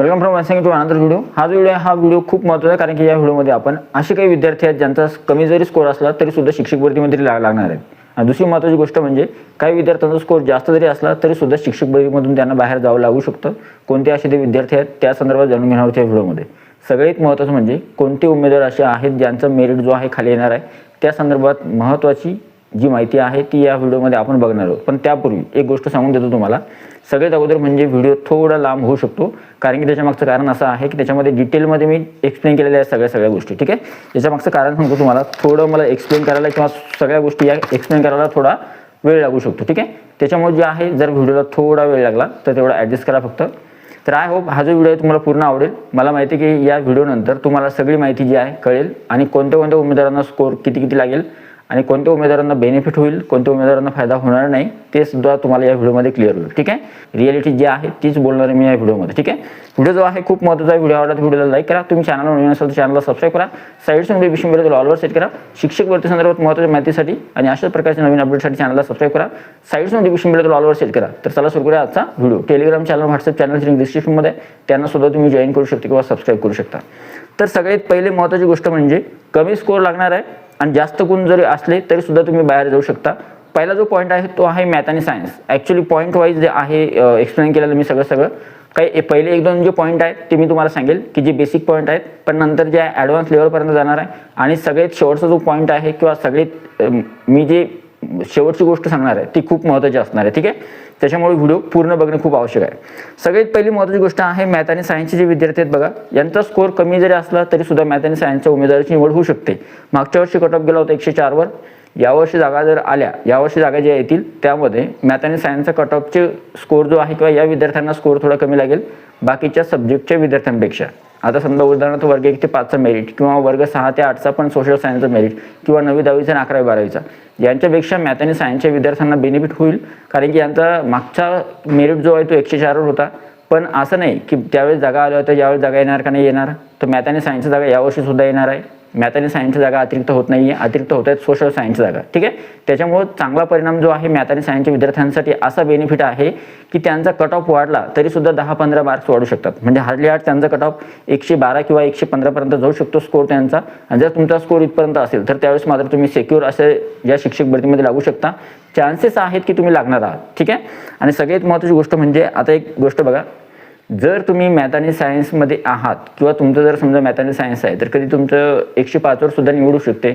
Welcome from वन्सिंग to another video. हा जो व्हिडिओ आहे हा व्हिडिओ खूप महत्त्वाचा आहे, कारण की या व्हिडिओमध्ये आपण असे काही विद्यार्थी आहेत ज्यांचा कमी जरी स्कोर असला तरी सुद्धा शिक्षक भरतीमध्ये लागणार आहेत। आणि दुसरी महत्त्वाची गोष्ट म्हणजे काही विद्यार्थ्यांचा स्कोर जास्त जरी असला तरी सुद्धा शिक्षक भरतीमधून त्यांना बाहेर जावं लागू शकतं। कोणते असे ते विद्यार्थी आहेत त्या संदर्भात जाणून घेणार आहोत या व्हिडिओमध्ये। सगळ्यात महत्त्वाचं म्हणजे कोणते उमेदवार असे आहेत ज्यांचा मेरिट जो आहे खाली येणार आहे, त्या संदर्भात महत्त्वाची जी माहिती आहे ती या व्हिडिओमध्ये आपण बघणार आहोत। पण त्यापूर्वी एक गोष्ट सांगून देतो तुम्हाला, सगळ्यात अगोदर म्हणजे व्हिडिओ थोडा लांब होऊ शकतो, कारण की त्याच्यामागचं कारण असं आहे की त्याच्यामध्ये डिटेलमध्ये मी एक्सप्लेन केलेल्या आहेत सगळ्या गोष्टी। ठीक आहे, त्याच्यामागचं कारण सांगतो तुम्हाला, थोडं मला एक्सप्लेन करायला किंवा सगळ्या गोष्टी या एक्सप्लेन करायला थोडा वेळ लागू शकतो। ठीक आहे, त्याच्यामुळे जे आहे जर व्हिडिओला थोडा वेळ लागला तर तेवढा ॲडजस्ट करा फक्त। तर आय होप हा जो व्हिडिओ आहे तुम्हाला पूर्ण आवडेल। मला माहिती आहे की या व्हिडिओनंतर तुम्हाला सगळी माहिती जी आहे कळेल आणि कोणत्या उमेदवारांना स्कोर किती लागेल आणि कोणत्या उमेदवारांना बेनिफिट होईल, कोणत्या उमेदवारांना फायदा होणार नाही, ते सुद्धा तुम्हाला या व्हिडिओमध्ये क्लिअर होईल। ठीक आहे, रिॲलिटी जी आहे तीच बोलणार आहे मी या व्हिडिओमध्ये। ठीक आहे, व्हिडिओ जो आहे खूप महत्त्वाचा आहे। व्हिडिओ आवडला तर व्हिडिओला लाईक करा, तुम्ही चॅनलवर नवीन असाल तर चॅनलला सबस्क्राईब करा, साईडच्या नोटिफिकेशन बेल ऑलवर सेट करा, शिक्षक भरती संदर्भात महत्त्वाच्या माहितीसाठी आणि अशाच प्रकारच्या नवीन अपडेटसाठी चॅनलला सबस्क्राईब करा, साईडच्या नोटिफिकेशन बेल ऑलवर सेट करा। तर चला सुरू करूया आजचा व्हिडिओ। टेलिग्राम चॅनल, व्हॉट्सअप चॅनलची लिंक डिस्क्रिप्शनमध्ये आहे, त्यांना सुद्धा तुम्ही जॉईन करू शकता किंवा सबस्क्राईब करू शकता। तर सगळ्यात पहिले महत्त्वाची गोष्ट म्हणजे कमी स्कोर लागणार आहे आणि जास्त गुण जरी असले तरी सुद्धा तुम्ही बाहेर जाऊ शकता। पहिला जो पॉईंट आहे तो आहे मॅथ आणि सायन्स। ॲक्च्युली पॉईंट वाईज जे आहे एक्सप्लेन केलेलं मी सगळं काही पहिले एक दोन जे पॉईंट आहेत ते मी तुम्हाला सांगेल की जे बेसिक पॉईंट आहेत, पण नंतर जे आहे ॲडव्हान्स लेवलपर्यंत जाणार आहे। आणि सगळ्यात शेवटचा जो पॉईंट आहे किंवा सगळ्यात मी जे शेवटची गोष्ट सांगणार आहे ती खूप महत्त्वाची असणार आहे। ठीक आहे, त्याच्यामुळे व्हिडिओ पूर्ण बघणे खूप आवश्यक आहे। सगळ्यात पहिली महत्त्वाची गोष्ट आहे मॅथ आणि सायन्सचे जे विद्यार्थी आहेत बघा, यांचा स्कोर कमी जरी असला तरी सुद्धा मॅथ आणि सायन्सच्या उमेदवाराची निवड होऊ शकते। मागच्या वर्षी कट ऑफ गेला होता 104 वर, यावर्षी जागा जर आल्या, यावर्षी जागा ज्या येतील त्यामध्ये मॅथ आणि सायन्सचा कट ऑफचे स्कोर जो आहे किंवा या विद्यार्थ्यांना स्कोर थोडा कमी लागेल बाकीच्या सब्जेक्टच्या विद्यार्थ्यांपेक्षा। आता समजा उदाहरणार्थ वर्ग 1 ते 5चा मेरिट किंवा वर्ग 6 ते 8चा पण सोशल सायन्सचा मेरिट किंवा 9वी 10वीचा आणि 11वी 12वीचा, यांच्यापेक्षा मॅथ आणि सायन्सच्या विद्यार्थ्यांना बेनिफिट होईल, कारण की यांचा मागचा मेरिट जो आहे तो 104 वर होता। पण असं नाही की त्यावेळेस जागा आल्या होत्या, यावेळेस जागा येणार का नाही येणार, तर मॅथ आणि सायन्सच्या जागा यावर्षी सुद्धा येणार आहे। मॅथ आणि सायन्सच्या जागा अतिरिक्त होत नाही आहे, अतिरिक्त होत आहेत सोशल सायन्सच्या जागा। ठीक आहे, त्याच्यामुळे चांगला परिणाम जो आहे मॅथ आणि सायन्सच्या विद्यार्थ्यांसाठी असा बेनिफिट आहे की त्यांचा कट ऑफ वाढला तरी सुद्धा 10-15 मार्क्स वाढू शकतात। म्हणजे हार्डली हार्ड त्यांचा कट ऑफ 112 किंवा 115 पर्यंत जाऊ शकतो स्कोर त्यांचा। आणि जर तुमचा स्कोर इथपर्यंत असेल तर त्यावेळेस मात्र तुम्ही सिक्युअर असे या शिक्षक भरतीमध्ये लागू शकता। चान्सेस आहेत की तुम्ही लागणार आहात। ठीक आहे, आणि सगळ्यात महत्त्वाची गोष्ट म्हणजे आता एक गोष्ट बघा, जर तुम्ही मॅथ आणि सायन्समध्ये आहात किंवा तुमचं जर समजा मॅथ आणि सायन्स आहे तर कधी तुमचं 105 वर सुद्धा निवडू शकते,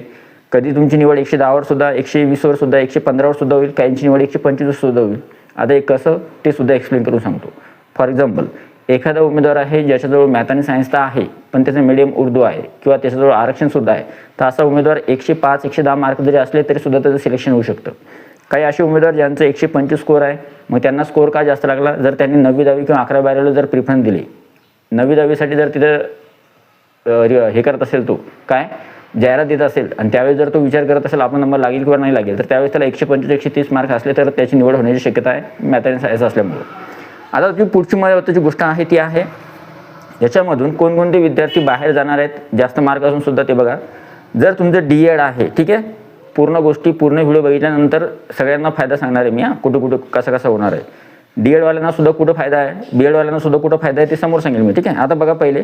कधी तुमची निवड 110 वर सुद्धा, 120 वर सुद्धा, 115 वर सुद्धा होईल, काहींची निवड 125 सुद्धा होईल। आता एक कसं ते सुद्धा एक्सप्लेन करून सांगतो। फॉर एक्झाम्पल, एखादा उमेदवार आहे ज्याच्याजवळ मॅथ आणि सायन्स तर आहे पण त्याचं मीडियम उर्दू आहे किंवा त्याच्याजवळ आरक्षण सुद्धा आहे, तर असा उमेदवार 105-110 मार्क जरी असले तरी सुद्धा त्याचं सिलेक्शन होऊ शकतं। काही असे उमेदवार ज्यांचं 125 स्कोर आहे, मग त्यांना स्कोर का जास्त लागला, जर त्यांनी 9वी 10वी किंवा 11वी 12वीला जर प्रिफरन्स दिली, 9वी 10वीसाठी जर तिथं हे करत असेल, तो काय जाहिरात देत असेल आणि त्यावेळेस जर तो विचार करत असेल आपला नंबर लागेल किंवा नाही लागेल, तर त्यावेळेस त्याला 125-130 मार्क असले तर त्याची निवड होण्याची शक्यता आहे मॅथ आणि सायन्स असल्यामुळे। आता जी पुढची महत्त्वाची गोष्ट आहे ती आहे याच्यामधून कोणकोणते विद्यार्थी बाहेर जाणार आहेत जास्त मार्क असून सुद्धा, ते बघा। जर तुमचं DED आहे, ठीक आहे, पूर्ण गोष्टी पूर्ण व्हिडिओ बघितल्यानंतर सगळ्यांना फायदा सांगणार आहे मी, कुठं कसं होणार आहे, DED वाल्यांना सुद्धा कुठं फायदा आहे, BED वाल्यांना सुद्धा कुठं फायदा आहे ते समोर सांगेल मी। ठीक आहे, आता बघा, पहिले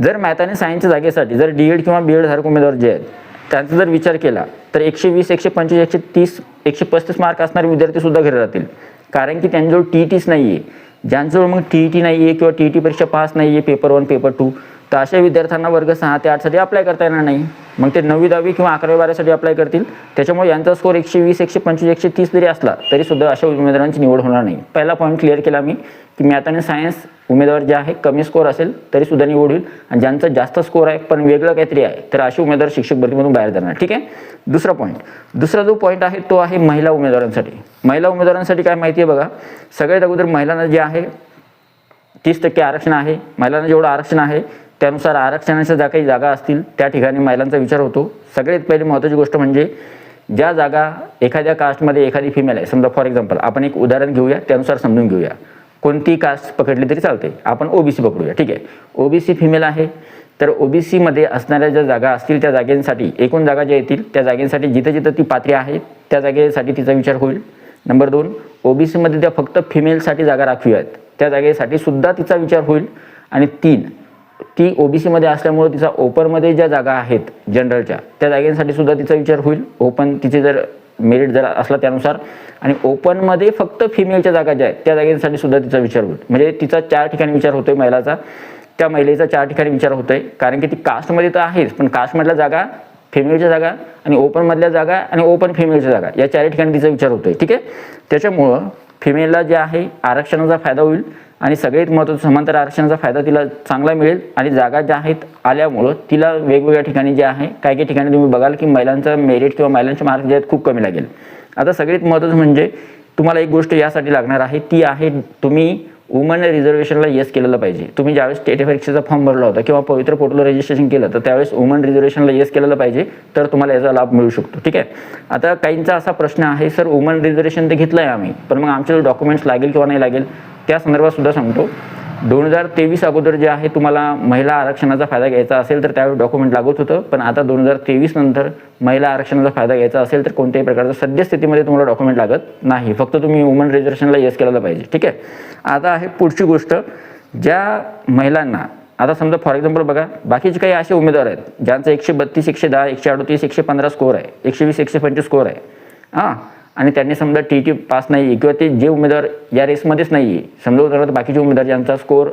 जर मॅथ आणि सायन्सच्या जागेसाठी जर DED किंवा BED धारक उमेदवार जे आहेत त्यांचा जर विचार केला तर 120, 125, 130, 135 मार्क असणारे विद्यार्थी सुद्धा घरी राहतील, कारण की त्यांच्याजवळ TETच नाही आहे। ज्यांच्याजवळ मग TET नाही आहे किंवा TET परीक्षा पास नाही आहे, पेपर 1 पेपर 2, तर अशा विद्यार्थ्यांना वर्ग 6 ते 8साठी अप्लाय करता येणार नाही, मग ते 9वी 10वी किंवा 11वी 12वीसाठी अप्लाय करतील। त्याच्यामुळे यांचा स्कोर 120, 125, 130 जरी असला तरी सुद्धा अशा उमेदवारांची निवड होणार नाही। पहिला पॉईंट क्लिअर केला मी की मॅथ आणि सायन्स उमेदवार जे आहे कमी स्कोर असेल तरी सुद्धा निवड होईल, आणि ज्यांचा जास्त स्कोर आहे पण वेगळं काहीतरी आहे तर असे उमेदवार शिक्षक भरतीमधून बाहेर जाणार। ठीक आहे, दुसरा जो पॉईंट आहे तो आहे महिला उमेदवारांसाठी। महिला उमेदवारांसाठी काय माहिती आहे बघा, सगळ्यात अगोदर महिलांना जे आहे 30% आरक्षण आहे। महिलांना जेवढं आरक्षण आहे त्यानुसार आरक्षणाच्या ज्या काही जागा असतील त्या ठिकाणी महिलांचा विचार होतो। सगळ्यात पहिली महत्त्वाची गोष्ट म्हणजे ज्या जागा एखाद्या कास्टमध्ये एखादी फिमेल आहे, समजा फॉर एक्झाम्पल आपण एक उदाहरण घेऊया, त्यानुसार समजून घेऊया, कोणती कास्ट पकडली तरी चालते, आपण OBC पकडूया। ठीक आहे, OBC फिमेल आहे, तर OBCमध्ये असणाऱ्या ज्या जागा असतील त्या जागेसाठी, एकूण जागा ज्या येतील त्या जागेसाठी जिथं जिथं ती पात्र आहे त्या जागेसाठी तिचा विचार होईल। नंबर 2, OBCमध्ये त्या फक्त फिमेलसाठी जागा राखीव आहेत त्या जागेसाठी सुद्धा तिचा विचार होईल। आणि 3 ती ओबीसीमध्ये असल्यामुळे तिचा ओपनमध्ये ज्या जागा आहेत जनरलच्या त्या जागांसाठी सुद्धा तिचा विचार होईल, ओपन तिचे जर मेरिट जर असला त्यानुसार, आणि ओपनमध्ये फक्त फिमेलच्या जागा ज्या आहेत त्या जागांसाठी सुद्धा तिचा विचार होईल. म्हणजे तिचा 4 ठिकाणी विचार होतोय महिलाचा, त्या महिलेचा 4 ठिकाणी विचार होतोय, कारण की ती कास्टमध्ये तर आहेच, पण कास्टमधल्या जागा, फिमेलच्या जागा आणि ओपनमधल्या जागा आणि ओपन फिमेलच्या जागा या 4 ठिकाणी तिचा विचार होतोय. ठीक आहे, त्याच्यामुळं फिमेलला जे आहे आरक्षणाचा फायदा होईल आणि सगळ्यात महत्त्वाचं समांतर आरक्षणाचा फायदा तिला चांगला मिळेल. आणि जागा ज्या आहेत आल्यामुळं तिला वेगवेगळ्या ठिकाणी जे आहे काही ठिकाणी तुम्ही बघाल की महिलांचा मेरिट किंवा महिलांचे मार्क जे आहेत खूप कमी लागेल. आता सगळ्यात महत्त्वाचं म्हणजे तुम्हाला एक गोष्ट यासाठी लागणार आहे, ती आहे तुम्ही वुमन रिझर्वेशनला येस केलेलं पाहिजे. तुम्ही ज्यावेळेस स्टेट परीक्षेचा फॉर्म भरला होता किंवा पवित्र पोर्टलवर रजिस्ट्रेशन केलं तर त्यावेळेस वुमन रिझर्वेशनला येस केलेलं पाहिजे, तर तुम्हाला याचा लाभ मिळू शकतो. ठीक आहे, आता काहींचा असा प्रश्न आहे, सर वुमन रिझर्वेशन तर घेतलं आहे आम्ही, पण मग आमचे डॉक्युमेंट्स लागेल किंवा नाही लागेल, त्या संदर्भात सुद्धा सांगतो. 2023 अगोदर जे आहे तुम्हाला महिला आरक्षणाचा फायदा घ्यायचा असेल तर त्यावेळी डॉक्युमेंट लागत होतं, पण आता 2023 नंतर महिला आरक्षणाचा फायदा घ्यायचा असेल तर कोणत्याही प्रकारचं सद्यस्थितीमध्ये तुम्हाला डॉक्युमेंट लागत नाही, फक्त तुम्ही वुमन रिझर्वेशनला येस केलेलं पाहिजे. ठीक आहे, आता आहे पुढची गोष्ट, ज्या महिलांना आता समजा फॉर एक्झाम्पल बघा बाकीचे काही असे उमेदवार आहेत ज्यांचा 132, 110, 138, 115 स्कोअर आहे, 120, 125 स्कोअर आहे हां, आणि त्यांनी समजा TT पास नाही किंवा ते जे उमेदवार या रेसमध्येच नाही आहे, समजा उदाहरणार्थ बाकीचे उमेदवार ज्यांचा स्कोअर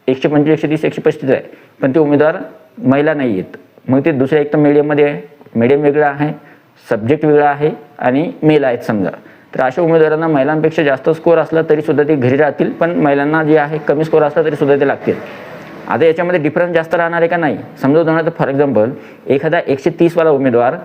125, 130, 135 आहे, पण ते उमेदवार महिला नाही आहेत, मग ते दुसऱ्या एक तर मीडियममध्ये आहे, मीडियम वेगळा आहे, सब्जेक्ट वेगळा आहे आणि मेल आहेत समजा, तर अशा उमेदवारांना महिलांपेक्षा जास्त स्कोअर असला तरीसुद्धा ते घरी राहतील, पण महिलांना जे आहे कमी स्कोअर असला तरीसुद्धा ते लागतील. आता याच्यामध्ये डिफरन्स जास्त राहणार आहे का नाही, समजा उदाहरणार्थ फॉर एक्झाम्पल एखादा 130 वाला उमेदवार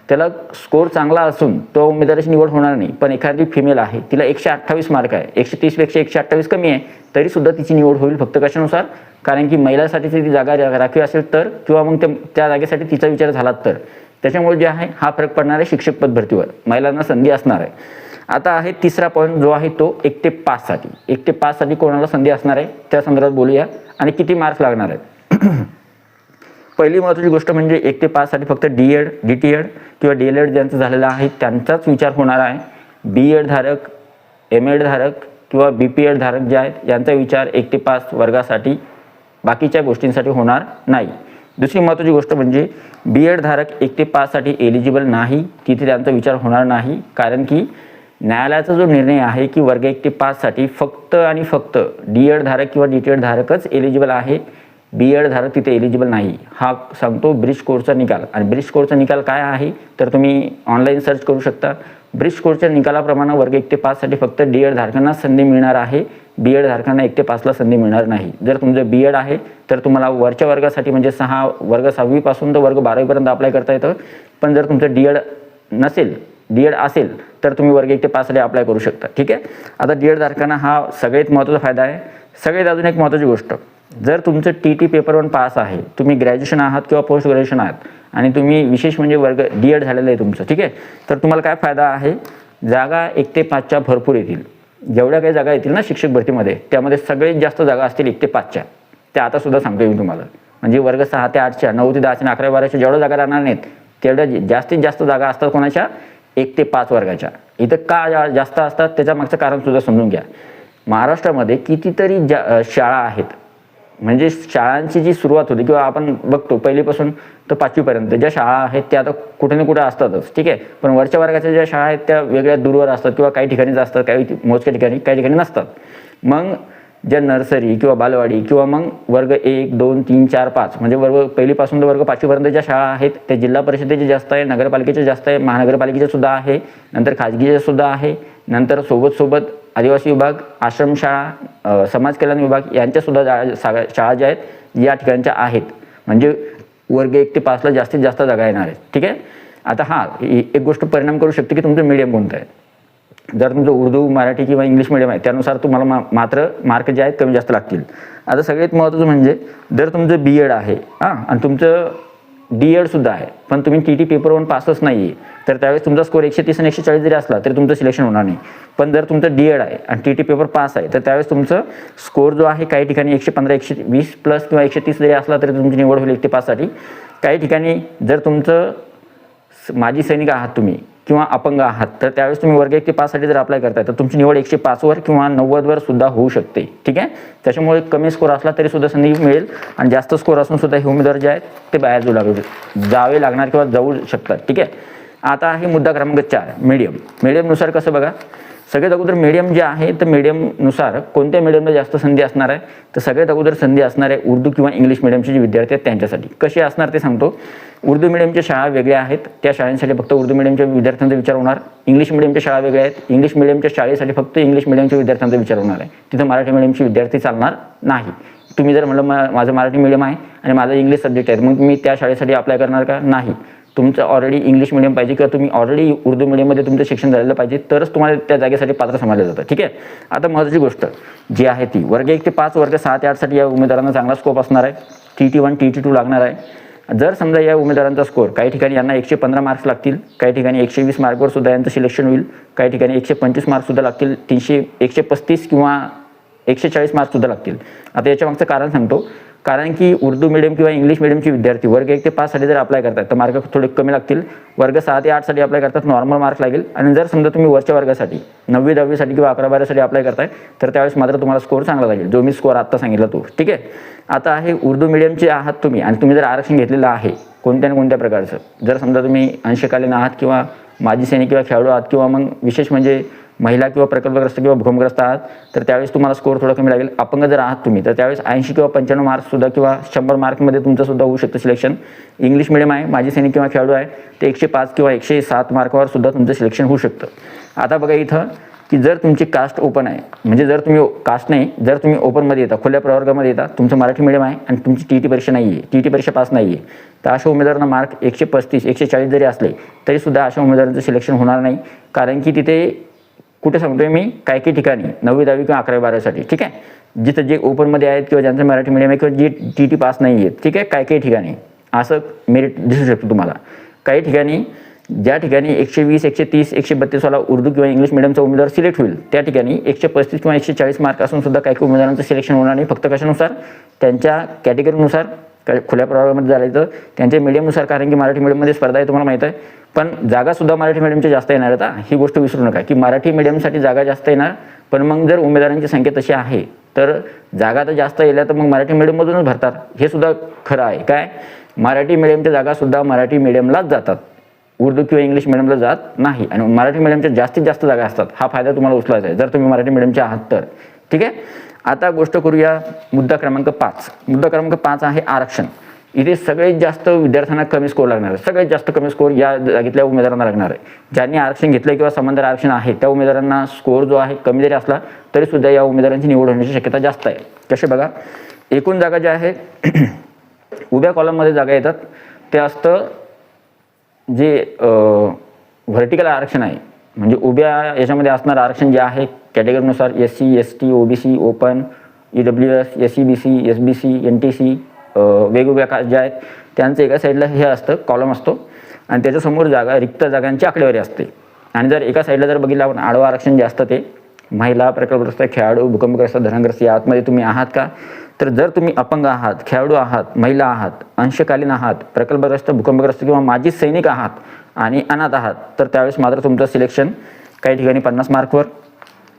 त्याला स्कोअर चांगला असून तो उमेदवाराची निवड होणार नाही, पण एखादी फिमेल आहे तिला 128 मार्क आहे, 130 पेक्षा 128 कमी आहे, तरीसुद्धा तिची निवड होईल, फक्त कशानुसार, कारण की महिलासाठीची ती जागा राखीव असेल तर, किंवा मग त्या जागेसाठी तिचा विचार झाला तर. त्याच्यामुळे जे आहे हा फरक पडणार आहे शिक्षक पद भरतीवर, महिलांना संधी असणार आहे. आता आहे तिसरा पॉईंट जो आहे तो 1 ते 5 साठी, 1 ते 5 साठी कोणाला संधी असणार आहे त्या संदर्भात बोलूया, आणि किती मार्क्स लागणार आहेत. पहिली महत्त्वाची गोष्ट म्हणजे 1 ते 5 साठी फक्त DED, DTED किंवा DLED ज्यांचं झालेलं आहे त्यांचाच विचार होणार आहे. BEd धारक, MEd धारक किंवा BPEd धारक जे आहेत यांचा विचार 1 ते 5 वर्गासाठी, बाकीच्या गोष्टींसाठी होणार नाही. दुसरी महत्त्वाची गोष्ट म्हणजे BEd धारक 1 ते 5 साठी एलिजिबल नाही, तिथे त्यांचा विचार होणार नाही, कारण की न्यायालयाचा जो निर्णय आहे की वर्ग 1 ते 5 साठी फक्त आणि फक्त DED धारक किंवा DTED धारकच एलिजिबल आहे, BEd धारक तिथे एलिजिबल नाही, हा सांगतो ब्रिज कोडचा निकाल. आणि ब्रिज कोडचा निकाल काय आहे तर तुम्ही ऑनलाईन सर्च करू शकता. ब्रिज कोडच्या निकालाप्रमाणे वर्ग 1 ते 5 साठी फक्त DED धारकांना संधी मिळणार आहे, BEd धारकांना 1 ते 5 ला संधी मिळणार नाही. जर तुमचं BEd आहे तर तुम्हाला वरच्या वर्गासाठी म्हणजे वर्ग 6वी पासून तर वर्ग 12वी पर्यंत अप्लाय करता येतं, पण जर तुमचं DEd नसेल, DEd असेल तर तुम्ही वर्ग 1 ते 5 साठी अप्लाय करू शकता. ठीक आहे, आता DED धारकांना हा सगळ्यात महत्त्वाचा फायदा आहे. सगळ्यात अजून एक महत्त्वाची गोष्ट, जर तुमचं TT पेपर 1 पास आहे, तुम्ही ग्रॅज्युएशन आहात किंवा पोस्ट ग्रॅज्युएशन आहात आणि तुम्ही विशेष म्हणजे वर्ग DED झालेलं आहे तुमचं, ठीक आहे, तर तुम्हाला काय फायदा आहे, जागा 1 ते 5च्या भरपूर येतील. जेवढ्या काही जागा येतील ना शिक्षक भरतीमध्ये त्यामध्ये सगळ्यात जास्त जागा असतील 1 ते 5च्या, त्या आता सुद्धा सांगतो मी तुम्हाला. म्हणजे वर्ग 6 ते 8च्या, 9 ते 10च्या, 11 12च्या जेवढ्या जागा राहणार नाहीत तेवढ्या जास्तीत जास्त जागा असतात कोणाच्या, 1 ते 5 वर्गाच्या. इथं का जास्त असतात त्याच्या मागचं कारण सुद्धा समजून घ्या. महाराष्ट्रामध्ये कितीतरी शाळा आहेत, म्हणजे शाळांची जी सुरुवात होती किंवा आपण बघतो पहिलीपासून तर 5वी पर्यंत ज्या शाळा आहेत त्या आता कुठे ना कुठे असतातच, ठीक आहे, पण वरच्या वर्गाच्या ज्या शाळा आहेत त्या वेगळ्या दूरवर असतात किंवा काही ठिकाणीच असतात, काही मोजक्या ठिकाणी, काही ठिकाणी नसतात. मग ज्या नर्सरी किंवा बालवाडी किंवा मग वर्ग 1, 2, 3, 4, 5 म्हणजे वर्ग पहिलीपासून तर वर्ग 5वी पर्यंत ज्या शाळा आहेत त्या जिल्हा परिषदेचे जास्त आहे, नगरपालिकेचे जास्त आहे, महानगरपालिकेचे सुद्धा आहे, नंतर खाजगीचे सुद्धा आहे, नंतर सोबत आदिवासी विभाग, आश्रमशाळा, समाज कल्याण विभाग यांच्यासुद्धा शाळा ज्या आहेत या ठिकाणच्या आहेत. म्हणजे वर्ग 1 ते 5 ला जास्तीत जास्त जागा येणार आहेत. ठीक आहे, आता हा एक गोष्ट परिणाम करू शकते की तुमचं मीडियम कोणतं आहे. जर तुमचं उर्दू, मराठी किंवा इंग्लिश मीडियम आहे त्यानुसार तुम्हाला मात्र मार्क जे आहेत कमी जास्त लागतील. आता सगळ्यात महत्त्वाचं म्हणजे जर तुमचं BEd आहे आणि तुमचं DED सुद्धा आहे पण तुम्ही TT पेपर 1 पासच नाही आहे तर त्यावेळेस तुमचा स्कोर 130 आणि 140 जरी असला तरी तुमचं सिलेक्शन होणार नाही. पण जर तुमचं DED आहे आणि TT पेपर पास आहे तर त्यावेळेस तुमचं स्कोर जो आहे काही ठिकाणी 115, 120 प्लस किंवा 130 जरी असला तरी तुमची निवड होईल 1 ते 5 साठी. काही ठिकाणी जर तुमचं माजी सैनिक आहात तुम्ही किंवा अपंग आहात तर त्यावेळेस तुम्ही वर्ग 1 ते 5 साठी जर अप्लाय करताय तर तुमची निवड 105 वर किंवा 90 वर सुद्धा होऊ शकते. ठीक आहे, त्याच्यामुळे कमी स्कोर असला तरी सुद्धा संधी मिळेल आणि जास्त स्कोर असून सुद्धा हे उमेदवार जे आहेत ते बाहेर जावे लागणार किंवा जाऊ शकतात. ठीक आहे, आता आहे मुद्दा क्रमांक 4 मीडियमनुसार कसं बघा. सगळ्यात अगोदर मीडियम जे आहे तर मीडियमनुसार कोणत्या मीडियमला जास्त संधी असणार आहे तर सगळ्यात अगोदर संधी असणार आहे उर्दू किंवा इंग्लिश मीडियमचे जे विद्यार्थी आहेत त्यांच्यासाठी. कसे असणार ते सांगतो. उर्दू मीडियमच्या शाळा वेगळ्या आहेत, त्या शाळांसाठी फक्त उर्दू मीडियमच्या विद्यार्थ्यांचा विचार होणार. इंग्लिश मीडियमच्या शाळा वेगळ्या आहेत, इंग्लिश मीडियमच्या शाळेसाठी फक्त इंग्लिश मीडियमच्या विद्यार्थ्यांचा विचार होणार आहे. तिथं मराठी मीडियमचे विद्यार्थी चालणार नाही. तुम्ही जर म्हणलं माझं मराठी मीडियम आहे आणि माझं इंग्लिश सब्जेक्ट आहे मग मी त्या शाळेसाठी अप्लाय करणार का? नाही. तुमचं ऑलरेडी इंग्लिश मीडियम पाहिजे किंवा तुम्ही ऑलरेडी उर्दू मीडियममध्ये तुमचं शिक्षण झालेलं पाहिजे तरच तुम्हाला त्या जागेसाठी पात्र समजलं जातं. ठीक आहे, आता महत्त्वाची गोष्ट जी आहे ती वर्ग 1 ते 5 वर्ग 6 ते 8 साठी या उमेदवारांना चांगला स्कोप असणार आहे. TT1 TT2 लागणार आहे. जर समजा या उमेदवारांचा स्कोर काही ठिकाणी यांना 115 मार्क्स लागतील, काही ठिकाणी 120 मार्कवर सुद्धा यांचं सिलेक्शन होईल, काही ठिकाणी 125 मार्क्स सुद्धा लागतील, 135 किंवा 140 मार्क्स सुद्धा लागतील. आता याच्या मागचं कारण सांगतो. कारण की उर्दू मीडियम किंवा इंग्लिश मीडियमचे विद्यार्थी वर्ग 1 ते 5 साठी जर अप्लाय करतात तर मार्क थोडे कमी लागतील. वर्ग 6 ते 8 साठी अप्लाय करतात नॉर्मल मार्क्स लागेल. आणि जर समजा तुम्ही वरच्या वर्गासाठी 9वी 10वी साठी किंवा 11वी 12वी साठी अप्लाय करताय तर त्यावेळेस मात्र तुम्हाला स्कोर चांगला लागेल, जो मी स्कोर आत्ता सांगितला तो. ठीक आहे, आता आहे उर्दू मीडियमचे आहात तुम्ही आणि तुम्ही जर आरक्षण घेतलेलं आहे कोणत्या ना कोणत्या प्रकारचं, जर समजा तुम्ही अंशकालीन आहात किंवा माजी सैनिक किंवा खेळाडू आहात किंवा मग विशेष म्हणजे महिला किंवा प्रकल्पग्रस्त किंवा भूकंपग्रस्त आहात तर त्यावेळेस तुम्हाला स्कोर थोडा कमी लागेल. अपंग जर आहात तुम्ही तर त्यावेळेस 80 किंवा 95 मार्क्स सुद्धा किंवा 100 मार्कमध्ये तुमचं सुद्धा होऊ शकतं सिलेक्शन. इंग्लिश मीडियम आहे, माजी सैनिक किंवा खेळाडू आहे ते 105 किंवा 107 मार्कावर सुद्धा तुमचं सिलेक्शन होऊ शकतं. आता बघा इथं की जर तुमची कास्ट ओपन आहे म्हणजे जर तुम्ही कास्ट नाही जर तुम्ही ओपनमध्ये येता खुल्या प्रवर्गामध्ये येता तुमचं मराठी मीडियम आहे आणि तुमची TT परीक्षा नाही आहे, TT परीक्षा पास नाही आहे तर अशा उमेदवारांना मार्क 135 140 जरी असले तरीसुद्धा अशा उमेदवारांचं सिलेक्शन होणार नाही. कारण की तिथे कुठे सांगतोय मी काही काही ठिकाणी 9वी 10वी किंवा 11वी 12वी साठी. ठीक आहे, जिथं जे ओपनमध्ये आहेत किंवा ज्यांचं मराठी मीडियम आहे किंवा जे TT पास नाही आहेत. ठीक आहे, काही काही ठिकाणी असं मेरिट दिसू शकतो तुम्हाला. काही ठिकाणी ज्या ठिकाणी 120 130 132 वाला उर्दू किंवा इंग्लिश मीडियमचा उमेदवार सिलेक्ट होईल त्या ठिकाणी 135 किंवा 140 मार्क असून सुद्धा काही काही उमेदवारांचं सिलेक्शन होणार नाही. फक्त कशानुसार त्यांच्या कॅटेगरीनुसार खुल्या प्रवर्गामध्ये झालं त्यांच्या मीडियमनुसार. कारण की मराठी मीडियममध्ये स्पर्धा आहे तुम्हाला माहीत आहे, पण जागासुद्धा मराठी मीडियमच्या जास्त येणार आहेत. ही गोष्ट विसरू नका की मराठी मीडियमसाठी जागा जास्त येणार, पण मग जर उमेदवारांची संख्या तशी आहे तर जागा तर जास्त येल्या तर मग मराठी मीडियममधूनच भरतात. हे सुद्धा खरं आहे. काय मराठी मीडियमच्या जागासुद्धा मराठी मीडियमलाच जातात, उर्दू किंवा इंग्लिश मीडियमला जात नाही. आणि मराठी मीडियमच्या जास्तीत जास्त जागा असतात. हा फायदा तुम्हाला उचलायचा आहे जर तुम्ही मराठी मीडियमचे आहात तर. ठीक आहे, आता गोष्ट करूया मुद्दा क्रमांक 5. मुद्दा क्रमांक 5 आहे आरक्षण. इथे सगळ्यात जास्त विद्यार्थ्यांना कमी स्कोर लागणार आहे. सगळ्यात जास्त कमी स्कोर या जागेतल्या उमेदवारांना लागणार आहे. ज्यांनी आरक्षण घेतलं किंवा समांतर आरक्षण आहे त्या उमेदवारांना स्कोर जो आहे कमी जरी असला तरी सुद्धा या उमेदवारांची निवड होण्याची शक्यता जास्त आहे. कसे बघा, एकूण जागा ज्या आहेत उभ्या कॉलममध्ये जागा येतात ते असतं जे व्हर्टिकल आरक्षण आहे म्हणजे उभ्या याच्यामध्ये असणारं आरक्षण जे आहे कॅटेगरीनुसार SC ST OBC open EWS SEBC SBC NTC वेगवेगळ्या कास्ट ज्या आहेत त्यांचं एका साईडला हे असतं कॉलम असतो आणि त्याच्यासमोर जागा रिक्त जागांची आकडेवारी असते. आणि जर एका साईडला जर बघितलं आपण आडवं आरक्षण जे असतं ते महिला प्रकल्पग्रस्त खेळाडू भूकंपग्रस्त धरणग्रस्त या आतमध्ये तुम्ही आहात का तर जर तुम्ही अपंग आहात खेळाडू आहात महिला आहात अंशकालीन आहात प्रकल्पग्रस्त भूकंपग्रस्त किंवा माजी सैनिक आहात आणि अनाथ आहात तर त्यावेळेस मात्र तुमचं सिलेक्शन काही ठिकाणी 50 मार्कवर,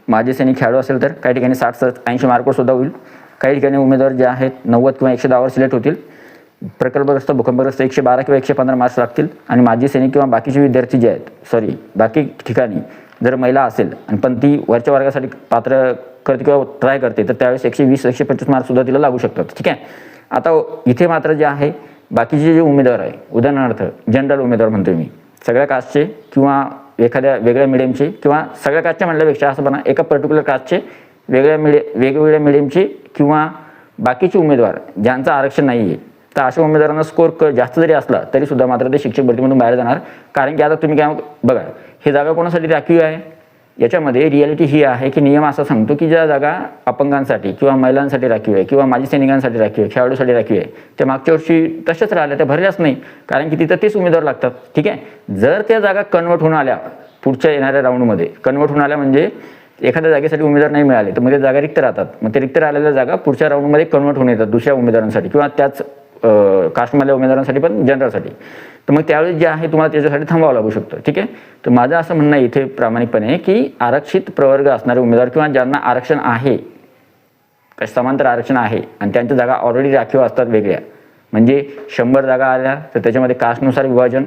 माजी सैनिक खेळाडू असेल तर काही ठिकाणी 60-80 मार्कवर सुद्धा होईल. काही ठिकाणी उमेदवार जे आहेत 90 किंवा 110 वर सिलेक्ट होतील. प्रकल्पग्रस्त भूकंपग्रस्त 112 किंवा 115 मार्क्स लागतील. आणि माजी सैनिक किंवा बाकीचे विद्यार्थी जे आहेत बाकी ठिकाणी जर महिला असेल आणि पण ती वरच्या वर्गासाठी पात्र करते किंवा ट्राय करते तर त्यावेळेस 120-125 मार्क्स सुद्धा तिला लागू शकतात. ठीक आहे, आता इथे मात्र जे आहे बाकीचे जे उमेदवार आहे उदाहरणार्थ जनरल उमेदवार म्हणतोय मी सगळ्या कास्टचे किंवा एखाद्या वेगळ्या मिडियमचे किंवा सगळ्या कास्टच्या म्हणल्यापेक्षा असं म्हणा एका पर्टिक्युलर कास्टचे वेगवेगळ्या मिडियमचे किंवा बाकीचे उमेदवार ज्यांचं आरक्षण नाही आहे तर अशा उमेदवारांना स्कोर जास्त जरी असला तरी सुद्धा मात्र ते शिक्षक भरतीमधून बाहेर जाणार. कारण की आता तुम्ही काय बघा हे जागा कोणासाठी राखीव आहे याच्यामध्ये रियालिटी ही आहे की नियम असा सांगतो की ज्या जागा अपंगांसाठी किंवा महिलांसाठी राखीव आहे किंवा माजी सैनिकांसाठी राखीव आहे खेळाडूसाठी राखीव आहे त्या मागच्या वर्षी तशाच राहिल्या, त्या भरल्याच नाही कारण की तिथं तेच उमेदवार लागतात. ठीक आहे, जर त्या जागा कन्वर्ट होऊन आल्या पुढच्या येणाऱ्या राऊंडमध्ये कन्वर्ट होऊन आल्या म्हणजे एखाद्या जागेसाठी उमेदवार नाही मिळाले तर मग त्या जागा रिक्त राहतात. मग ते रिक्त राहिलेल्या जागा पुढच्या राऊंडमध्ये कन्वर्ट होऊन येतात दुसऱ्या उमेदवारांसाठी किंवा त्याच कास्टमधल्या उमेदवारांसाठी पण जनरलसाठी. तर मग त्यावेळेस जे आहे तुम्हाला त्याच्यासाठी थांबावं लागू शकतं. ठीक आहे. तर माझं असं म्हणणं आहे इथे प्रामाणिकपणे की आरक्षित प्रवर्ग असणारे उमेदवार किंवा ज्यांना आरक्षण आहे, समांतर आरक्षण आहे आणि त्यांच्या जागा ऑलरेडी राखीव असतात वेगळ्या, म्हणजे 100 जागा आल्या तर त्याच्यामध्ये कास्टनुसार विभाजन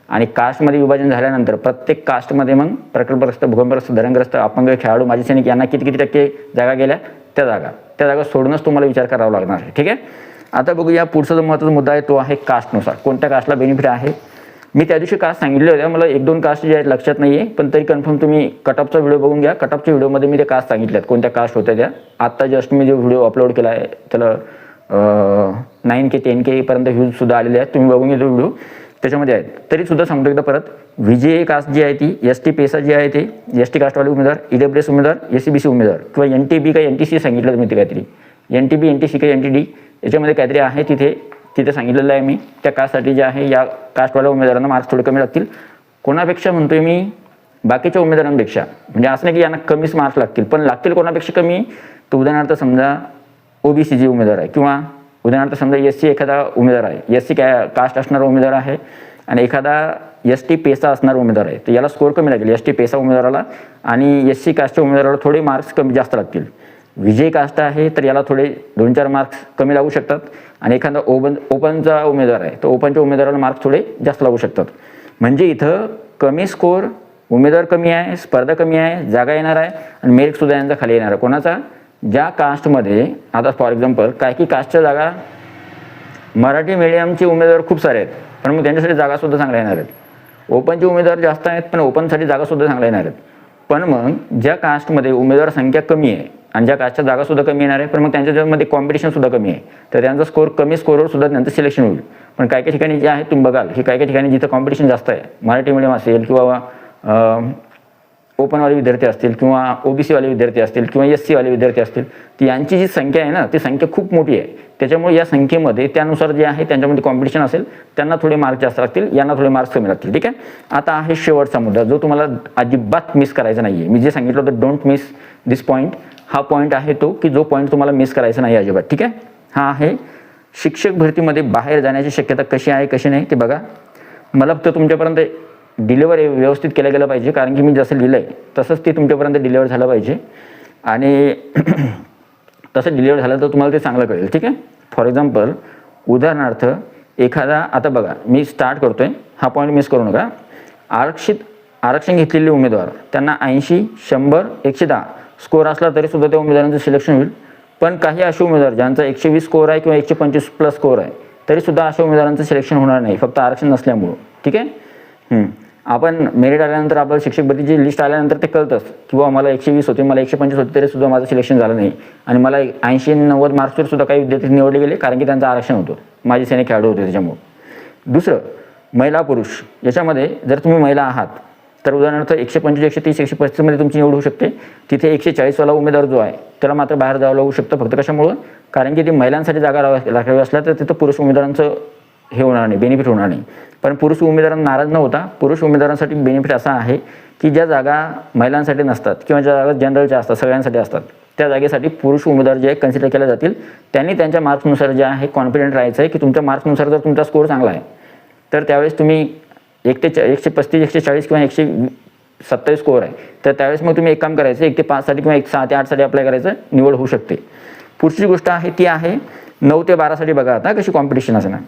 आणि कास्टमध्ये विभाजन झाल्यानंतर प्रत्येक कास्टमध्ये मग प्रकल्पग्रस्त, भूकंपग्रस्त, धरणग्रस्त, अपंग, खेळाडू, माजी सैनिक यांना किती किती टक्के जागा गेल्या त्या जागा सोडूनच तुम्हाला विचार करावा लागणार आहे. ठीक आहे. आता बघूया पुढचा जो महत्त्वाचा मुद्दा आहे तो आहे कास्टनुसार कोणत्या कास्टला बेनिफिट आहे. मी त्या दिवशी कास्ट सांगितले होते, मला 1-2 कास्ट जे आहेत लक्षात नाही आहे, पण तरी कन्फर्म तुम्ही कटअपचा व्हिडिओ बघून घ्या. कटअपच्या व्हिडिओमध्ये मी ते कास्ट सांगितल्यात कोणत्या कास्ट होत्या त्या. आत्ता जस्ट मी जो व्हिडिओ अपलोड केला आहे त्याला 9K 10K पर्यंत व्ह्यूजसुद्धा आलेले आहेत, तुम्ही बघून घ्या तो व्हिडिओ, त्याच्यामध्ये आहेत. तरीसुद्धा सांगतो एकदा परत, VJ कास्ट जी आहे ती, ST पेसा जी आहे ते ST कास्टवाले उमेदवार, EWS उमेदवार, SCBC उमेदवार किंवा NTB का NTC सांगितलं तुम्ही ते काहीतरी, NTB NTC का NTD याच्यामध्ये काहीतरी आहे तिथे सांगितलेलं आहे मी. त्या कास्टसाठी जे आहे या कास्टवाल्या उमेदवारांना मार्क्स थोडे कमी लागतील. कोणापेक्षा म्हणतोय मी, बाकीच्या उमेदवारांपेक्षा. म्हणजे असं नाही की यांना कमीच मार्क्स लागतील, पण लागतील कोणापेक्षा कमी. तर उदाहरणार्थ समजा OBC जे उमेदवार आहे किंवा उदाहरणार्थ समजा SC एखादा उमेदवार आहे, SC कास्ट असणारा उमेदवार आहे आणि एखादा ST पेसा असणारा उमेदवार आहे, तर याला स्कोअर कमी लागेल ST पेसा उमेदवाराला आणि SC कास्टच्या उमेदवाराला थोडे मार्क्स कमी जास्त लागतील. VJ कास्ट आहे तर याला थोडे 2-4 मार्क्स कमी लागू शकतात आणि एखादा ओपनचा उमेदवार आहे तर ओपनच्या उमेदवाराला मार्क्स थोडे जास्त लागू शकतात. म्हणजे इथं कमी स्कोअर, उमेदवार कमी आहे, स्पर्धा कमी आहे, जागा येणार आहे आणि मेरिटसुद्धा यांचा खाली येणार आहे. कोणाचा? ज्या कास्टमध्ये आता फॉर एक्झाम्पल काही कास्टच्या जागा मराठी मीडियमचे उमेदवार खूप सारे आहेत, पण मग त्यांच्यासाठी जागासुद्धा चांगल्या येणार आहेत. ओपनचे उमेदवार जास्त आहेत पण ओपनसाठी जागासुद्धा चांगल्या येणार आहेत. पण मग ज्या कास्टमध्ये उमेदवार संख्या कमी आहे आणि ज्या कास्टच्या जागासुद्धा कमी येणार आहे, पण मग त्यांच्यामध्ये कॉम्पिटिशनसुद्धा कमी आहे, तर त्यांचा स्कोअर कमी स्कोअरवर सुद्धा त्यांचं सिलेक्शन होईल. पण काही ठिकाणी जे आहे तुम्ही बघाल की काही ठिकाणी जिथं कॉम्पिटिशन जास्त आहे, मराठी मीडियम असेल किंवा ओपनवाले विद्यार्थी असतील किंवा OBC वाले विद्यार्थी असतील किंवा SC वाले विद्यार्थी असतील, तर यांची जी संख्या आहे ना ती संख्या खूप मोठी आहे. त्याच्यामुळे या संख्येमध्ये त्यानुसार जे आहे त्यांच्यामध्ये कॉम्पिटिशन असेल, त्यांना थोडे मार्क्स जास्त लागतील, यांना थोडे मार्क्स कमी लागतील. ठीक आहे. आता आहे शेवटचा मुद्दा जो तुम्हाला अजिबात मिस करायचा नाही आहे. मी जे सांगितलं होतं डोंट मिस दिस पॉईंट, हा पॉईंट आहे तो की जो पॉईंट तुम्हाला मिस करायचा नाही अजिबात. ठीक आहे. हा आहे शिक्षक भरतीमध्ये बाहेर जाण्याची शक्यता कशी आहे कशी नाही ते बघा. मला फक्त तुमच्यापर्यंत डिलिव्हर व्यवस्थित केलं गेलं पाहिजे, कारण की मी जसं लिहिलं आहे तसंच ते तुमच्यापर्यंत डिलिव्हर झालं पाहिजे आणि तसं डिलिव्हर झालं तर तुम्हाला ते चांगलं कळेल. ठीक आहे. फॉर एक्झाम्पल उदाहरणार्थ एखादा, आता बघा मी स्टार्ट करतो आहे, हा पॉईंट मिस करू नका. आरक्षण घेतलेले उमेदवार त्यांना 80, 100, 110 स्कोअर असला तरीसुद्धा त्या उमेदवारांचं सिलेक्शन होईल. पण काही असे उमेदवार ज्यांचा 120 स्कोअर आहे किंवा 125 प्लस स्कोअर आहे तरीसुद्धा अशा उमेदवारांचं सिलेक्शन होणार नाही, फक्त आरक्षण नसल्यामुळं. ठीक आहे. आपण मेरिट आल्यानंतर आपल्याला शिक्षक भरतीची लिस्ट आल्यानंतर ते कळतंच किंवा मला 120 होते, मला 125 होते तरीसुद्धा माझं सिलेक्शन झालं नाही आणि मला 80-90 मार्क्सवर सुद्धा काही विद्यार्थी निवडले गेले कारण की त्यांचं आरक्षण होतं, माझे सैनिक खेळाडू होते त्याच्यामुळं. दुसरं, महिला पुरुष याच्यामध्ये जर तुम्ही महिला आहात तर उदाहरणार्थ 125, 130, 135 मध्ये तुमची निवड होऊ शकते. तिथे 140 वाला उमेदवार जो आहे त्याला मात्र बाहेर जावं लागू शकतं. फक्त कशामुळं? कारण की ती महिलांसाठी जागा राखावी असल्या तर तिथं पुरुष उमेदवारांचं हे होणार नाही, बेनिफिट होणार नाही. पण पुरुष उमेदवारांना नाराज न होता पुरुष उमेदवारांसाठी बेनिफिट असा आहे की ज्या जागा महिलांसाठी नसतात किंवा ज्या जागा जनरलच्या असतात, सगळ्यांसाठी असतात, त्या जागेसाठी पुरुष उमेदवार जे आहे कन्सिडर केले जातील. त्यांनी त्यांच्या मार्क्सनुसार जे आहे कॉन्फिडंट राहायचं आहे की तुमच्या मार्क्सनुसार जर तुमचा स्कोअर चांगला आहे तर त्यावेळेस तुम्ही 135, 140 किंवा 127 स्कोअर आहे तर त्यावेळेस मग तुम्ही एक काम करायचं, 1 ते 5 साठी किंवा 6 ते 8 साठी अप्लाय करायचं, निवड होऊ शकते. पुढची गोष्ट आहे ती आहे 9 ते 12 साठी. बघा आता कशी कॉम्पिटिशन असणार.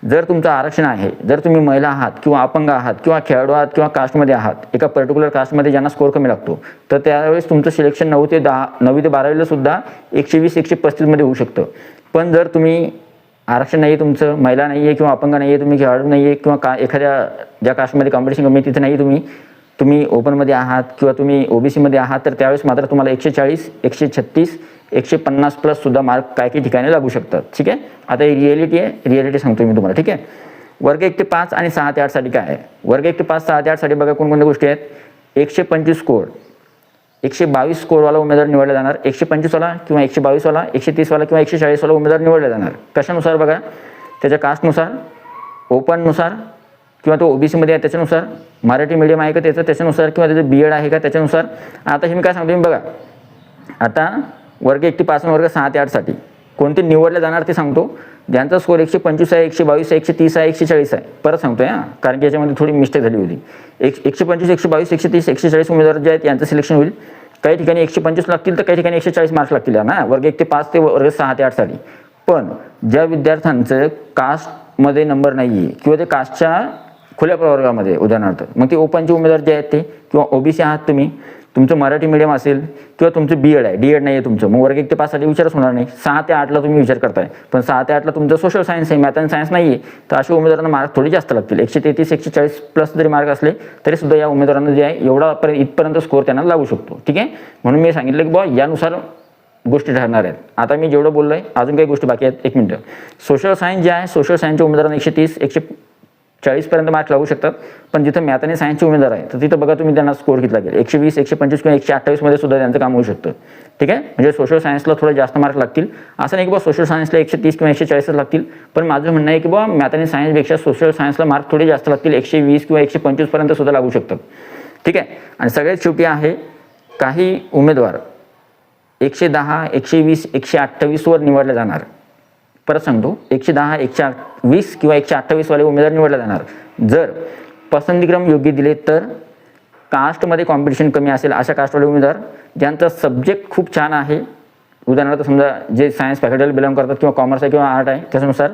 जर तुमचं आरक्षण आहे, जर तुम्ही महिला आहात किंवा अपंग आहात किंवा खेळाडू आहात किंवा कास्टमध्ये आहात, एका पर्टिक्युलर कास्टमध्ये ज्यांना स्कोअर कमी लागतो, तर त्यावेळेस तुमचं सिलेक्शन 9 ते 12वीला सुद्धा 120, 135 मध्ये होऊ शकतं. पण जर तुम्ही आरक्षण नाही आहे, तुमचं महिला नाही आहे किंवा अपंग नाही आहे, तुम्ही खेळाडू नाही आहे किंवा एखाद्या ज्या कास्टमध्ये कॉम्पिटिशन कमी तिथे नाही, तुम्ही ओपनमध्ये आहात किंवा तुम्ही OBC मध्ये आहात, तर त्यावेळेस मात्र तुम्हाला 140, 136, 150 प्लस सुद्धा मार्क काही ठिकाणी लागू शकतात. ठीक आहे. आता ही रिॲलिटी आहे, रिॲलिटी सांगतो मी तुम्हाला. ठीक आहे. वर्ग 1 ते 5 आणि 6 ते 8 साठी काय आहे? वर्ग 1 ते 5, 6 ते 8 साठी बघा कोणकोणत्या गोष्टी आहेत. 125 स्कोअर, 122 स्कोअरवाला उमेदवार निवडला जाणार, 125 वाला किंवा 122 वाला, 130 वाला किंवा 140 वाला उमेदवार निवडला जाणार. कशानुसार? बघा त्याच्या कास्टनुसार, ओपननुसार किंवा तो OBC मध्ये आहे त्याच्यानुसार, मराठी मीडियम आहे का त्याच्यानुसार किंवा त्याचं BEd आहे का त्याच्यानुसार. आता हे मी काय सांगतो मी बघा, आता वर्ग 1 ते 5 आणि वर्ग 6 ते 8 साठी कोणते निवडले जाणार ते सांगतो. ज्यांचा स्कोर 125 आहे, 122 आहे, 130 आहे, 140 आहे. परत सांगतोय कारण की याच्यामध्ये थोडी मिस्टेक झाली होती. 125, 122, 130, 140 उमेदवार जे आहेत यांचं सिलेक्शन होईल. काही ठिकाणी 125 लागतील तर काही ठिकाणी 140 मार्क्स लागतील ना, वर्ग 1 ते 5 ते वर्ग 6 ते 8 साठी. पण ज्या विद्यार्थ्यांचं कास्टमध्ये नंबर नाही आहे किंवा ते कास्टच्या खुल्या प्रवर्गामध्ये उदाहरणार्थ, मग ते ओपनचे उमेदवार जे आहेत ते, किंवा ओबीसी आहात तुम्ही, तुमचं मराठी मीडियम असेल किंवा तुमचं बीएड आहे, डीएड नाही आहे तुमचं, मग वर्ग 1 ते 5 साठी विचारच होणार नाही. 6 ते 8ला तुम्ही विचार करताय, पण 6 ते 8ला तुमचं सोशल सायन्स आहे, मॅथ अँड सायन्स नाही आहे, तर अशा उमेदवारांना मार्क थोडे जास्त लागतील. 133, 140 प्लस जरी मार्क असले तरी सुद्धा या उमेदवारांना जे आहे एवढा इथपर्यंत स्कोर त्यांना लागू शकतो. ठीक आहे, म्हणून मी सांगितलं की बुवा यानुसार गोष्टी ठरणार आहेत. आता मी जेवढं बोललो आहे अजून काही गोष्टी बाकी आहेत. 1 मिनिट. सोशल सायन्स जे आहे, सोशल सायन्सच्या उमेदवारांना 130, 140 पर्यंत मार्क्स लागू शकतात. पण जिथं मॅथ आणि सायन्सचे उमेदवार आहे तर तिथं बघा तुम्ही त्यांना स्कोर किती लागेल, 120, 125 किंवा 128 मध्ये सुद्धा त्यांचं काम होऊ शकतं. ठीक आहे, म्हणजे सोशल सायन्सला थोडं जास्त मार्क लागतील. असं नाही की बुवा सोशल सायन्सला 130 किंवा 140 लागतील, पण माझं म्हणणं आहे की बुवा मॅथ आणि सायन्सपेक्षा सोशल सायन्सला मार्क थोडे जास्त लागतील, 120 किंवा 125 पर्यंत सुद्धा लागू शकतात. ठीक आहे, आणि सगळ्यात शेवटी आहे काही उमेदवार 110, 120, 128 वर निवडले जाणार. परत सांगतो, 110, 120 किंवा 128 वाले उमेदवार निवडले जाणार. जर पसंतीक्रम योग्य दिले तर कास्टमध्ये कॉम्पिटिशन कमी असेल अशा कास्टवाले उमेदवार ज्यांचा सब्जेक्ट खूप छान आहे, उदाहरणार्थ समजा जे सायन्स फॅकल्टीला बिलॉंग करतात किंवा कॉमर्स आहे किंवा आर्ट आहे त्याच्यानुसार.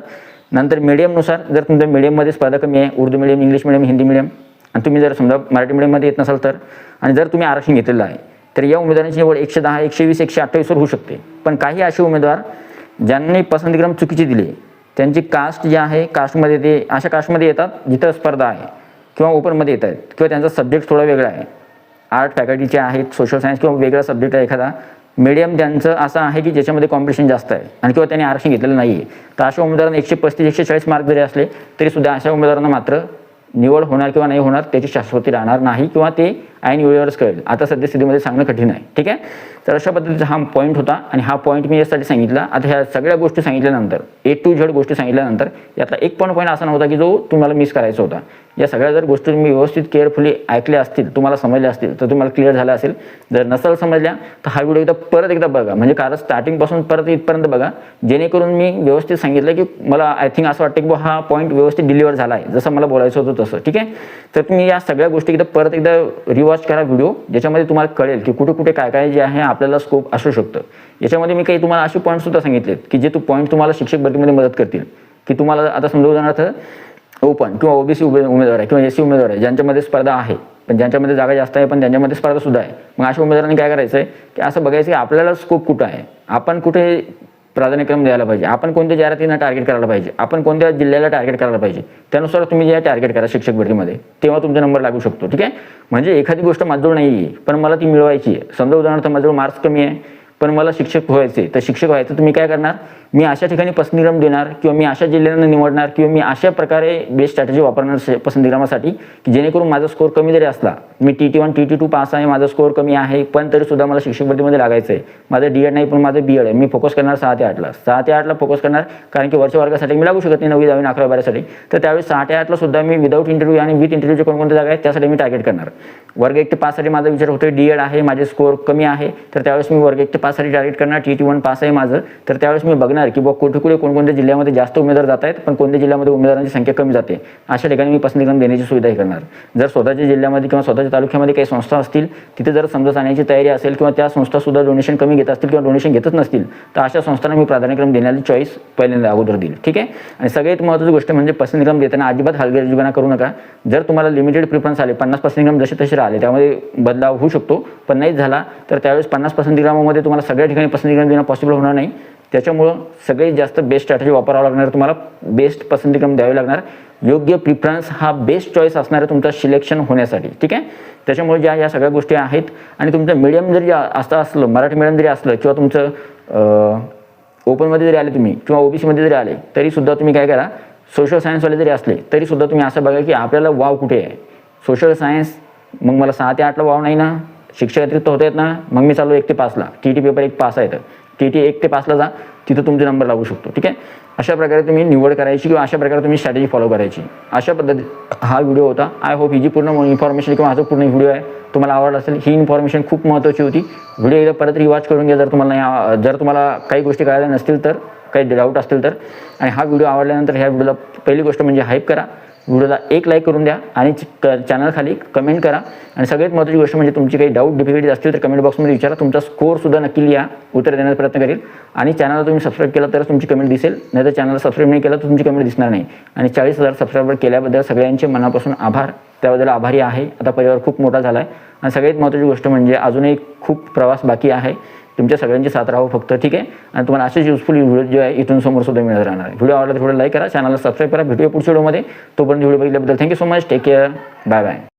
नंतर मीडियमनुसार, जर तुमच्या मीडियममध्ये स्पर्धा कमी आहे, Urdu medium, English medium, Hindi medium, आणि तुम्ही जर समजा मराठी मीडियममध्ये येत नसाल तर, आणि जर तुम्ही आरक्षण घेतलेलं आहे तर या उमेदवारांची निवड 110, 120, 128 वर होऊ शकते. पण काही असे उमेदवार ज्यांनी पसंतीक्रम चुकीचे दिले, त्यांची कास्ट जी आहे कास्टमध्ये ते अशा कास्टमध्ये येतात जिथं स्पर्धा आहे किंवा ओपनमध्ये येत आहेत किंवा त्यांचा सब्जेक्ट थोडा वेगळा आहे, आर्ट फॅकल्टीचे आहेत, सोशल सायन्स किंवा वेगळा सब्जेक्ट आहे एखादा, मीडियम त्यांचं असं आहे की ज्याच्यामध्ये कॉम्पिटिशन जास्त आहे आणि किंवा त्यांनी आरक्षण घेतलेलं नाही आहे, तर अशा उमेदवारांना 135, 140 मार्क जरी असले तरी सुद्धा अशा उमेदवारांना मात्र निवड होणार किंवा नाही होणार त्याची शाश्वती राहणार नाही किंवा ते ऐन वेळेवरच कळेल. आता सद्यस्थितीमध्ये सांगणं कठीण आहे. ठीक आहे, तर अशा पद्धतीचा हा पॉईंट होता आणि हा पॉईंट मी यासाठी सांगितला. आता ह्या सगळ्या गोष्टी सांगितल्यानंतर, A to Z गोष्टी सांगितल्यानंतर यातला एक पण पॉईंट असा नव्हता की जो तुम्हाला मिस करायचा होता. या सगळ्या जर गोष्टी तुम्ही व्यवस्थित केअरफुली ऐकल्या असतील, तुम्हाला समजल्या असतील तर तुम्हाला क्लिअर झालं असेल. जर नसेल समजल्या तर हा व्हिडिओ परत एकदा बघा, म्हणजे कारण स्टार्टिंगपासून परत इथपर्यंत बघा, जेणेकरून मी व्यवस्थित सांगितलं की मला आय थिंक असं वाटतं की हा पॉईंट व्यवस्थित डिलिव्हर झाला आहे जसं मला बोलायचं होतं तसं. ठीक आहे, तर तुम्ही या सगळ्या गोष्टी परत एकदा रिवॉच करा व्हिडिओ, ज्याच्यामध्ये तुम्हाला कळेल की कुठे कुठे काय काय जे आहे आपल्याला स्कोप असू शकतं. याच्यामध्ये मी काही तुम्हाला असे पॉईंट सुद्धा सांगितलेत की जे पॉईंट तुम्हाला शिक्षक भरतीमध्ये मदत करतील. की तुम्हाला आता समजा उदाहरणार्थ ओपन किंवा ओबीसी उमेदवार आहे किंवा एससी उमेदवार आहे ज्यांच्यामध्ये स्पर्धा आहे पण ज्यांच्यामध्ये जागा जास्त आहे पण त्यांच्यामध्ये स्पर्धा सुद्धा आहे, मग अशा उमेदवारांनी काय करायचं आहे की असं बघायचं की आपल्याला स्कोप कुठं आहे, आपण कुठे प्राधान्यक्रम द्यायला पाहिजे, आपण कोणत्या जाहिरातींना टार्गेट करायला पाहिजे, आपण कोणत्या जिल्ह्याला टार्गेट करायला पाहिजे, त्यानुसार तुम्ही जे टार्गेट करा शिक्षक भरतीमध्ये, तेव्हा तुमचा नंबर लागू शकतो. ठीक आहे, म्हणजे एखादी गोष्ट माझ्याजवळ नाही आहे पण मला ती मिळवायची आहे. समजा उदाहरणार्थ माझ्याजवळ मार्क्स कमी आहे पण मला शिक्षक व्हायचे, तर शिक्षक व्हायचं तुम्ही काय करणार, मी अशा ठिकाणी पसंतीक्रम देणार किंवा मी अशा जिल्ह्यांना निवडणार किंवा मी अशा प्रकारे बेस्ट स्ट्रॅटेजी वापरणार पसंतीक्रमासाठी की जेणेकरून माझा स्कोर कमी जरी असला, मी TT1 TT2 पास आहे, माझा स्कोर कमी आहे पण तरी सुद्धा मला शिक्षक भरतीमध्ये लागायचं आहे, माझं डीएड नाही पण माझं बीएड आहे, मी फोकस करणार 6 ते 8ला 6 ते 8ला फोकस करणार, कारण की वरच्या वर्गासाठी मी लागू शकत नाही 9वी 10वी 11वी 12वीसाठी, तर त्यावेळी 6 ते 8ला सुद्धा मी विदाऊट इंटरव्ह्यू आणि विथ इंटरव्ह्यूचे कोणकोणत्या जागा आहेत त्यासाठी मी टार्गेट करणार. वर्ग 1 ते 5 साठी माझा विचार होतो डीएड आहे, माझे स्कोर कमी आहे, तर त्यावेळेस मी वर्ग 1 ते 5 साठी टार्गेट करणार. TT1 पास आहे माझं, तर त्यावेळेस मी बघणार की कुठे कुठे कोणकोणत्या जिल्ह्यामध्ये जास्त उमेदवार जात आहेत पण कोणत्या जिल्ह्यामध्ये उमेदवारांची संख्या कमी जाते, अशा ठिकाणी मी पसंतीक्रम देण्याची सुविधाही करणार. जर स्वतःच्या जिल्ह्यामध्ये किंवा स्वतःच्या तालुक्यामध्ये काही संस्था असतील तिथे जर समजा जाण्याची तयारी असेल किंवा त्या संस्था सुद्धा डोनेशन कमी घेत असतील किंवा डोनेशन घेतच नसतील तर अशा संस्थांना मी प्राधान्यक्रम देण्याची चॉईस पहिल्यांदा अगोदर देईल. ठीक आहे, आणि सगळ्यात महत्त्वाची गोष्ट म्हणजे पसंतीक्रम देताना अजिबात हलगर्जीपणा करू नका. जर तुम्हाला लिमिटेड प्रिफरन्स आले, 50 पसंतीक्रम जसे तसे राहिले, त्यामध्ये बदलाव होऊ शकतो, पण नाही झाला तर त्यावेळेस 50 पसंतीक्रमामध्ये तुम्हाला सगळ्या ठिकाणी पसंतीक्रम देणं पॉसिबल होणार नाही. त्याच्यामुळं सगळ्यात जास्त बेस्ट स्ट्रॅटेजी वापरावं लागणार, तुम्हाला बेस्ट पसंतीक्रम द्यावे लागणार. योग्य प्रिफरन्स हा बेस्ट चॉईस असणार आहे तुमचं सिलेक्शन होण्यासाठी. ठीक आहे, त्याच्यामुळे ज्या या सगळ्या गोष्टी आहेत आणि तुमचं मीडियम जरी असलं, मराठी मीडियम जरी असलं किंवा तुमचं ओपनमध्ये जरी आले तुम्ही किंवा ओबीसीमध्ये जरी आले तरी सुद्धा तुम्ही काय करा, सोशल सायन्सवाले जरी असले तरी सुद्धा तुम्ही असं बघा की आपल्याला वाव कुठे आहे. सोशल सायन्स मग मला 6 ते 8ला वाव नाही ना, शिक्षक अतिरिक्त होत आहेत ना, मग मी चालू 1 ते 5ला, TT पेपर 1 पास आहे तर TT 1 ते 5ला जा, तिथं तुमचे नंबर लागू शकतो. ठीक आहे, अशा प्रकारे तुम्ही निवड करायची किंवा अशा प्रकारे तुम्ही स्ट्रॅटेजी फॉलो करायची. अशा पद्धती हा व्हिडिओ होता. आय होप ही जी पूर्ण इन्फॉर्मेशन किंवा हा जो पूर्ण व्हिडिओ आहे तुम्हाला आवडला असेल. ही इन्फॉर्मेशन खूप महत्त्वाची होती. व्हिडिओ एकदा परत रिवॉच करून घ्या जर तुम्हाला काही गोष्टी कळायला नसतील तर, काही डाऊट असतील तर. आणि हा व्हिडिओ आवडल्यानंतर ह्या व्हिडिओला पहिली गोष्ट म्हणजे हाईप करा, व्हिडिओला एक लाईक करून द्या आणि चॅनल खाली कमेंट करा. आणि सगळ्यात महत्त्वाची गोष्ट म्हणजे तुमची काही डाऊट डिफिकल्टीज असतील तर कमेंट बॉक्समध्ये विचारा. तुमचा स्कोअरसुद्धा नक्की लिहा, उत्तर देण्याचा प्रयत्न करेल. आणि चॅनलला तुम्ही सबस्क्राईब केला तरच तुमची कमेंट दिसेल, नाही तर चॅनलला सबस्क्राईब नाही केलं तर तुमची कमेंट दिसणार नाही. आणि 40,000 सबस्क्रायबर केल्याबद्दल सगळ्यांचे मनापासून आभार, त्याबद्दल आभारी आहे. आता परिवार खूप मोठा झाला आहे. आणि सगळ्यात महत्त्वाची गोष्ट म्हणजे अजूनही खूप प्रवास बाकी आहे. तुमच्या सगळ्यांची साथ राहावं फक्त, ठीक आहे. आणि तुम्हाला असेच युजफुल व्हिडिओ जे आहे इथून समोर सुद्धा मिळत राहणार आहे. व्हिडिओ आवडला तर थोडं लाईक करा, चॅनलला सबस्क्राईब करा. भेटूया पुढच्या व्हिडिओमध्ये. तोपर्यंत व्हिडिओ बघितल्याबद्दल thank you so much. Take care. Bye bye.